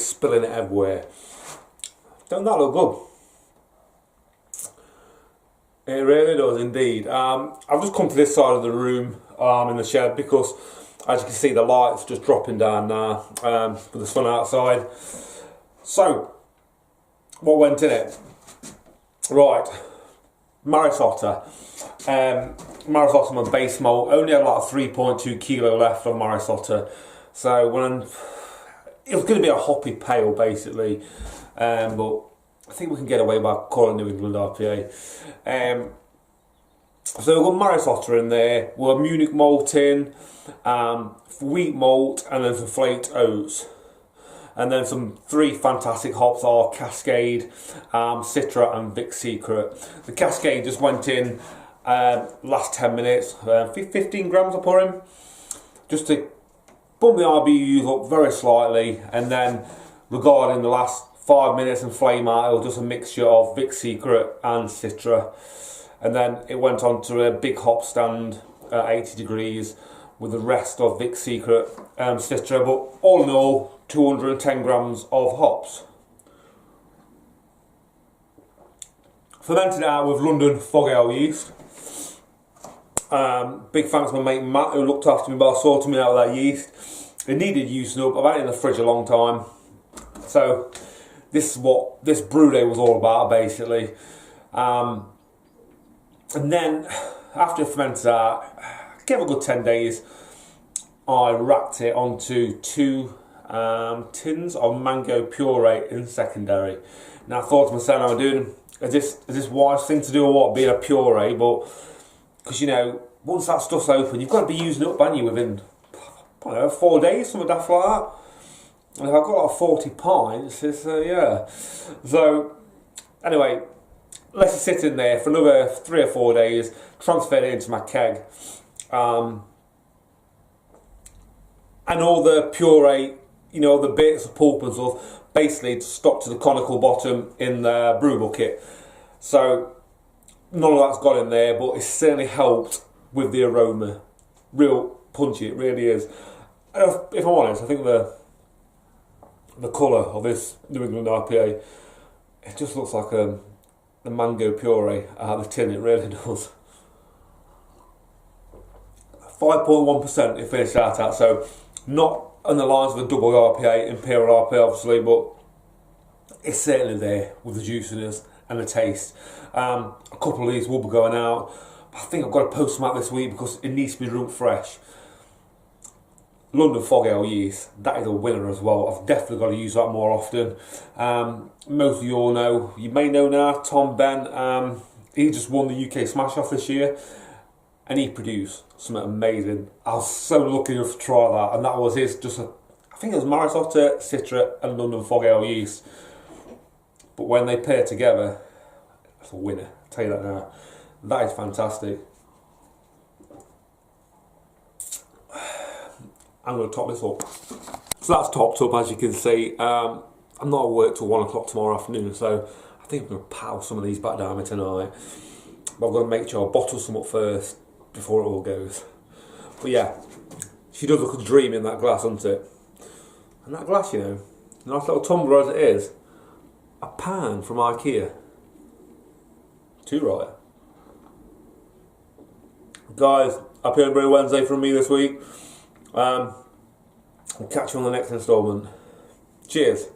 spilling it everywhere. Don't that look good? It really does indeed. I've just come to this side of the room in the shed because, as you can see, the light's just dropping down now with the sun outside. So, what went in it? Right, Marisota. Marisota, my base malt, only had like 3.2 kilo left of Marisota. So when it was going to be a hoppy pale basically, but I think we can get away by calling New England IPA. So we've got Marisota in there, we've got Munich malt in, wheat malt, and then some flaked oats. And then some 3 fantastic hops are Cascade, Citra and Vic Secret. The Cascade just went in last 10 minutes, 15 grams I put in, just to bump the IBUs up very slightly, and then regarding the last 5 minutes and flame out, it was just a mixture of Vic Secret and Citra. And then it went on to a big hop stand at 80 degrees with the rest of Vic Secret and Citra, but all in all 210 grams of hops. Fermented out with London fog ale yeast. Big thanks to my mate Matt who looked after me by sorting me out of that yeast. It needed using up. I've had it in the fridge a long time. So this is what this brew day was all about basically. And then after it fermented out, gave it a good 10 days, I racked it onto 2 tins of mango puree in secondary. Now I thought to myself, I'm doing, is this wise thing to do or what, being a puree? But because you know, once that stuff's open, you've got to be using it up, haven't you, within, I don't know, 4 days, something daft like that. And if I've got like 40 pints, it's yeah. So anyway, let it sit in there for another 3 or 4 days. Transferred it into my keg, and all the puree, you know, the bits of pulp and stuff, basically stuck to the conical bottom in the brew bucket. So none of that's got in there, but it's certainly helped with the aroma. Real punchy, it really is. If I'm honest, I think the colour of this New England IPA, it just looks like the mango puree out of the tin, it really does. 5.1% it finished out at, so not on the lines of a double IPA, Imperial IPA obviously, but it's certainly there with the juiciness and the taste. A couple of these will be going out. I think I've got to post them out this week because it needs to be drunk fresh. London fog ale yeast, that is a winner as well. I've definitely got to use that more often. Most of you all know, you may know now, Tom Ben, he just won the UK Smash Off this year, and he produced something amazing. I was so lucky enough to try that, and that was his, I think it was Marisota, Citra and London fog ale yeast. But when they pair together, it's a winner, I'll tell you that now. That is fantastic. I'm going to top this up. So that's topped up, as you can see. I'm not at work till 1 o'clock tomorrow afternoon, so I think I'm going to power some of these back down me tonight. But I'm going to make sure I bottle some up first before it all goes. But yeah, she does look a dream in that glass, doesn't it? And that glass, you know, nice little tumbler as it is, a pan from IKEA. Too right. Guys, happy Homebrew Wednesday from me this week. I'll catch you on the next instalment. Cheers.